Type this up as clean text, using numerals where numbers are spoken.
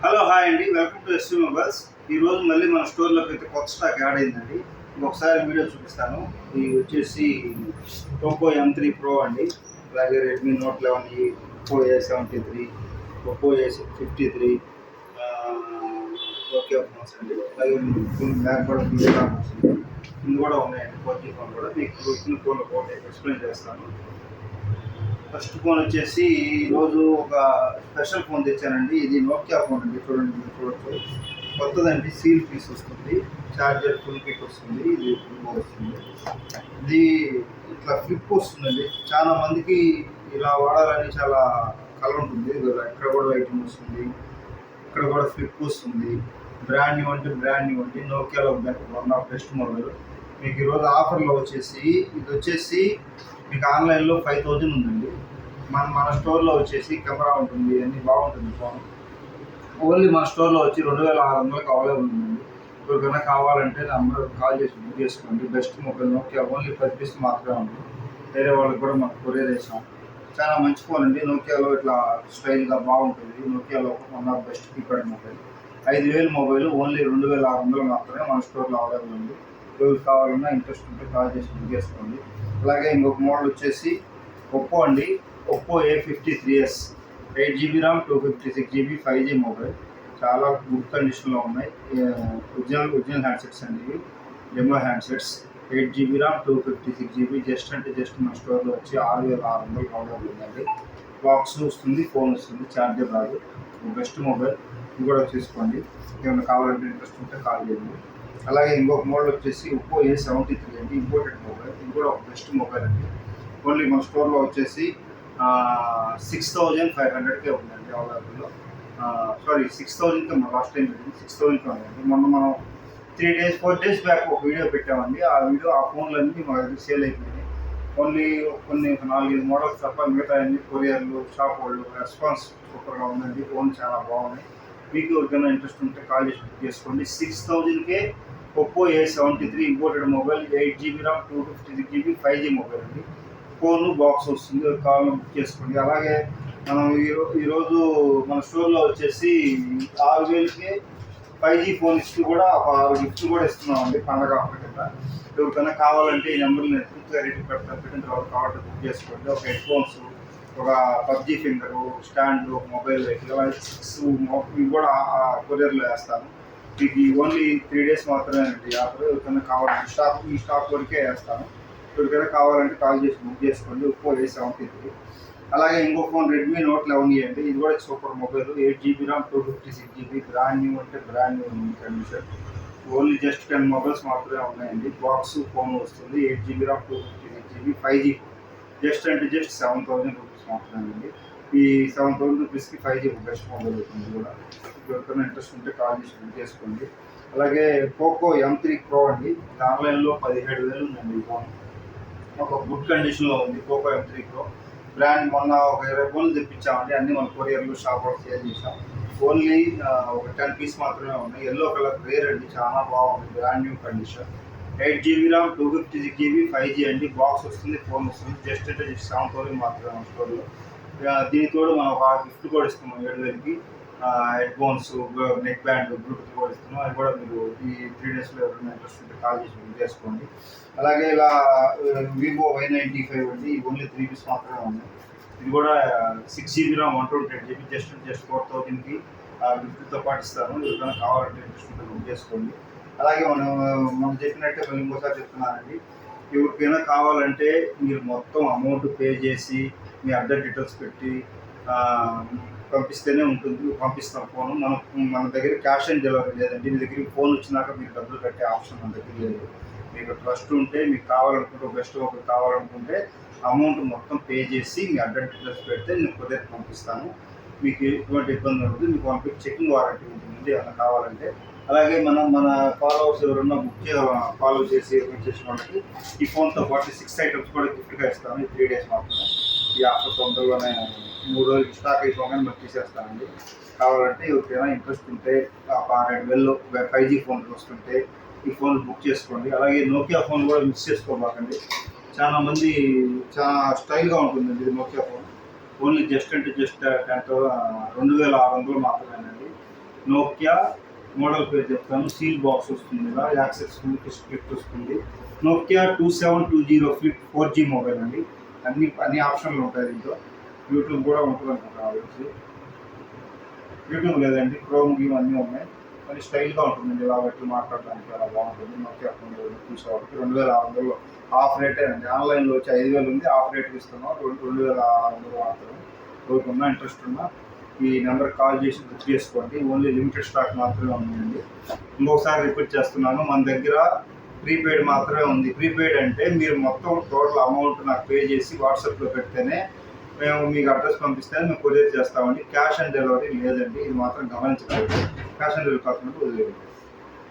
Hello hi అండి, welcome to SV mobiles. ఈరోజు మళ్ళీ మన స్టోర్లోకి అయితే కొత్త స్టాక్ యాడ్ అయిందండి. ఇంకొకసారి వీడియో చూపిస్తాను. ఇది వచ్చేసి పోకో M3 Pro అండి, అలాగే Redmi note 11, Oppo A73, Oppo A53, okay phones అండి. అలాగే బ్యాక్ కూడా ఇది కూడా ఉన్నాయండి. 4G ఫోన్ కూడా మీకు వచ్చిన ఫోన్లో ఫోటో ఎక్స్ప్లెయిన్ చేస్తాను. ఫస్ట్ ఫోన్ వచ్చేసి ఈరోజు ఒక స్పెషల్ ఫోన్ తెచ్చానండి. ఇది నోకియా ఫోన్ అండి. చూడొచ్చు, కొత్తదండి. సీల్ పీస్ వస్తుంది, చార్జర్ ఫుల్ కిట్ వస్తుంది, ఇది ఫుల్ వస్తుంది. ఇది ఇట్లా ఫ్లిప్ వస్తుందండి. చాలా మందికి ఇలా వాడాలని చాలా కల ఉంటుంది. ఇక్కడ కూడా లైటింగ్ వస్తుంది, ఇక్కడ కూడా ఫ్లిప్ వస్తుంది. బ్రాండ్ న్యూ అంటే నోకియాలో వన్ ఆఫ్ బెస్ట్ మొబైల్. మీకు ఈరోజు ఆఫర్లో వచ్చేసి ఇది వచ్చేసి మీకు ఆన్లైన్లో 5000 ఉందండి. మన స్టోర్లో వచ్చేసి కెమెరా ఉంటుంది, అన్నీ బాగుంటుంది ఫోన్. ఓన్లీ మన స్టోర్లో వచ్చి 2600కి అవైలబుల్ ఉందండి. ఎవరికైనా కావాలంటే నెంబర్ కాల్ చేసి బుక్ చేసుకోండి. Best mobile Nokia, only 10 piece మాత్రమే ఉంది. వేరే వాళ్ళకి కూడా మనకు కొరియర్ చేసాం. చాలా మంచి ఫోన్ అండి. నోకియాలో ఇట్లా స్టైల్గా బాగుంటుంది. నోకియాలో one of best keypad mobile. 5000 mobile only 2600 మాత్రమే మన స్టోర్లో అవైలబుల్ ఉంది. ఎవరికి కావాలన్నా ఇంట్రెస్ట్ ఉంటే కాల్ చేసి బుక్ చేసుకోండి. అలాగే ఇంకొక మోడల్ వచ్చేసి ఒప్పో అండి, Oppo A53s, 8GB RAM, 256GB 5G mobile. చాలా గుడ్ కండిషన్లో ఉన్నాయి. ఒరిజినల్ హ్యాండ్సెట్స్ అండి ఇవి, demo handsets. 8GB RAM, 256GB, just మన స్టోర్లో వచ్చి 6600 అవైలబుల్ ఉందండి. బాక్స్ వస్తుంది, ఫోన్ వస్తుంది, ఛార్జర్ రాదు. బెస్ట్ మొబైల్, ఇది కూడా తీసుకోండి. ఏమైనా కావాలంటే ఇంట్రెస్ట్ ఉంటే కాల్ చేయండి. అలాగే ఇంకొక మోడల్ వచ్చేసి ఒప్పో A73 అండి, ఇంపోర్టెడ్ మొబైల్. ఇది కూడా ఒక బెస్ట్ మొబైల్ అండి. ఓన్లీ మన స్టోర్లో వచ్చేసి 6500కే ఉందండి అవైలబుల్లో. సారీ, 6000కి మన లాస్ట్ టైం పెట్టింది, 6000కి ఉందండి. మొన్న మనం 4 days బ్యాక్ ఒక వీడియో పెట్టామండి. ఆ ఫోన్లన్నీ మా దగ్గర సేల్ అయిపోయినాయి. ఓన్లీ కొన్ని 4-5 మోడల్స్ తప్ప మిగతా అన్ని కొరియర్లు, షాప్ వాళ్ళు రెస్పాన్స్ సూపర్గా ఉందండి. ఫోన్ చాలా బాగున్నాయి. మీకు ఎవరికైనా ఇంట్రెస్ట్ ఉంటే కాల్ చేసి బుక్ చేసుకోండి. 6000కే Oppo A73 imported mobile, 8GB RAM, 256GB 5G mobile అండి. ఫోన్ బాక్స్ వస్తుంది, కావాలని బుక్ చేసుకోండి. అలాగే మనం ఈరోజు మన స్టోర్లో వచ్చేసి 6000కి 5G ఫోన్ ఇస్తూ కూడా ఒక 6 గిఫ్ట్లు కూడా ఇస్తున్నామండి పండగ ఆఫర్ కింద. ఎవరికైనా కావాలంటే ఈ నెంబర్ని నేను పూర్తిగా రేటు పెట్టిన తర్వాత కావాలంటే బుక్ చేసుకోండి. ఒక హెడ్ ఫోన్స్, ఒక PUBG finger, stand, mobile light, ఇలా 6 ఇవి కూడా కొరియర్లో వేస్తాను. మీకు ఓన్లీ 3 days మాత్రమే అండి ఆఫర్. ఎవరికైనా కావాలంటే ఈ స్టాక్ వరకే వేస్తాను. ఎవరికైనా కావాలంటే కాల్ చేసి బుక్ చేసుకోండి. Oppo A73. అలాగే ఇంకో ఫోన్ రెడ్మీ నోట్ 11 అండి. ఇది కూడా super mobile, 8GB RAM, 256GB, brand new అంటే brand new condition. Only just 10 mobiles మాత్రమే ఉన్నాయండి. బాక్స్, ఫోన్ వస్తుంది, 8GB RAM, 256GB 5G. Just 7000 rupees మాత్రమే అండి. ఈ 7000 రూపీస్కి 5G బెస్ట్ మొబైల్ అవుతుంది కూడా. ఎవరికైనా ఇంట్రెస్ట్ ఉంటే కాల్ చేసి బుక్ చేసుకోండి. అలాగే పోకో M3 Pro అండి, ఇది ఆన్లైన్లో 17,000 ఉందండి. ఈ ఫోన్ ఒక గుడ్ కండిషన్లో ఉంది. Poco M3 Pro brand. మొన్న ఒక 20 ఫోన్లు తెప్పించామండి, అన్నీ మన కొరియర్లు, షాప్లో సేల్ చేసాం. ఓన్లీ ఒక 10 పీస్ మాత్రమే ఉన్నాయి. ఎల్లో కలర్ రేర్ అండి, చాలా బాగుంది, brand new condition. 8GB RAM, 256GB 5G అండి. బాక్స్ వస్తుంది, ఫోన్ వస్తుంది. జస్ట్ 7000 మాత్రమే స్టోర్లో. దీనితో మనం ఒక గిఫ్ట్ కూడా ఇస్తున్నాం 7000కి. Headphones, neck band, bluetooth కూడా ఇస్తున్నాం. అది కూడా మీరు ఈ 3 daysలో ఎవరైనా ఇంట్రెస్ట్ ఉంటే కాల్ చేసి బుక్ చేసుకోండి. అలాగే ఇలా వివో Y95 అండి, ఓన్లీ 3 పీస్ మాత్రమే ఉంది. ఇది కూడా 6GB ర్యామ్, 128GB, జస్ట్ 4000కి గిఫ్ట్తో పాటు ఇస్తాను. ఎవరికైనా కావాలంటే ఇంట్రెస్ట్ ఉంటే బుక్ చేసుకోండి. అలాగే మనం చెప్పినట్టే మళ్ళీ ఇంకోసారి చెప్తున్నానండి, ఎవరికైనా కావాలంటే మీరు మొత్తం అమౌంట్ పే చేసి మీ అడ్రస్ డీటెయిల్స్ పెట్టి పంపిస్తేనే ఉంటుంది, పంపిస్తాం ఫోను. మన దగ్గర క్యాష్ ఆన్ డెలివరీ లేదండి. మీ దగ్గరికి ఫోన్ వచ్చినాక మీరు డబ్బులు కట్టే ఆప్షన్ మన దగ్గర లేదు. మీకు ట్రస్ట్ ఉంటే, మీకు కావాలనుకుంటే, బెస్ట్ ఒకటి కావాలనుకుంటే అమౌంట్ మొత్తం పే చేసి మీ అడ్రస్ డీటెయిల్స్ పెడితే నేను కొద్దిగా పంపిస్తాను. మీకు ఎటువంటి ఇబ్బంది ఉంటుంది. మీకు చెకింగ్ వారంటీ ఉంటుంది ఏమైనా కావాలంటే. అలాగే మన ఫాలోవర్స్ ఎవరన్నా ఫాలో చేసి చేసిన వాళ్ళకి ఈ ఫోన్తో పాటు 6 ఐటమ్స్ కూడా గిఫ్ట్గా ఇస్తాను. ఈ 3 days మాత్రమే. ఈ ఆఫర్ తొందరలోనే 3 రోజులకి స్టాక్ అయిపోగానే మరి తీసేస్తానండి. కావాలంటే ఎవరికైనా ఇంట్రెస్ట్ ఉంటే, 6-7 5G ఫోన్లు వస్తుంటే ఈ ఫోన్ బుక్ చేసుకోండి. అలాగే నోకియా ఫోన్ కూడా మిస్ చేసుకోబాకండి. చాలామంది చాలా స్టైల్గా ఉంటుందండి ఇది నోకియా ఫోన్. ఓన్లీ జస్ట్ 2600 మాత్రమేనండి. నోకియా మోడల్ పేరు చెప్తాను. సీల్ బాక్స్ వస్తుంది, ఇలా యాక్సెస్ స్ప్లిట్ వస్తుంది. నోకియా 2720 ఫ్లిప్ 4G మొబైల్ అండి. అన్ని ఆప్షన్లు ఉంటాయి దీంట్లో. యూట్యూబ్ కూడా ఉంటుంది అనుకుంటున్నాను. యూట్యూబ్ లేదండి, క్రోమ్ గేమ్ అన్నీ ఉన్నాయి. కానీ స్టైల్గా ఉంటుందండి, ఇలా పెట్టి మాట్లాడడానికి చాలా బాగుంటుంది. నోకియా ఫోన్ చూసేవాళ్ళకి 2600 ఆఫ్ రేటే అండి. ఆన్లైన్లో వచ్చి 5000 ఉంది, ఆఫ్ రేట్కి ఇస్తున్నాం 2600 మాత్రమే. ఎవరికన్నా ఇంట్రెస్ట్ ఉన్నా ఈ నెంబర్కి కాల్ చేసి బుక్ చేసుకోండి. ఓన్లీ లిమిటెడ్ స్టాక్ మాత్రమే ఉందండి. ఇంకొకసారి రిపీట్ చేస్తున్నాను, మన దగ్గర ప్రీపెయిడ్ మాత్రమే ఉంది. ప్రీపెయిడ్ అంటే మీరు మొత్తం టోటల్ అమౌంట్ నాకు పే చేసి వాట్సాప్లో పెడితేనే మేము మీకు అడ్రస్ పంపిస్తే మేము కొరియర్ చేస్తామండి. క్యాష్ ఆన్ డెలివరీ లేదండి, ఇది మాత్రం గమనించగలరు. క్యాష్ ఆన్ డెలివరీ కాకుండా వదిలేదు.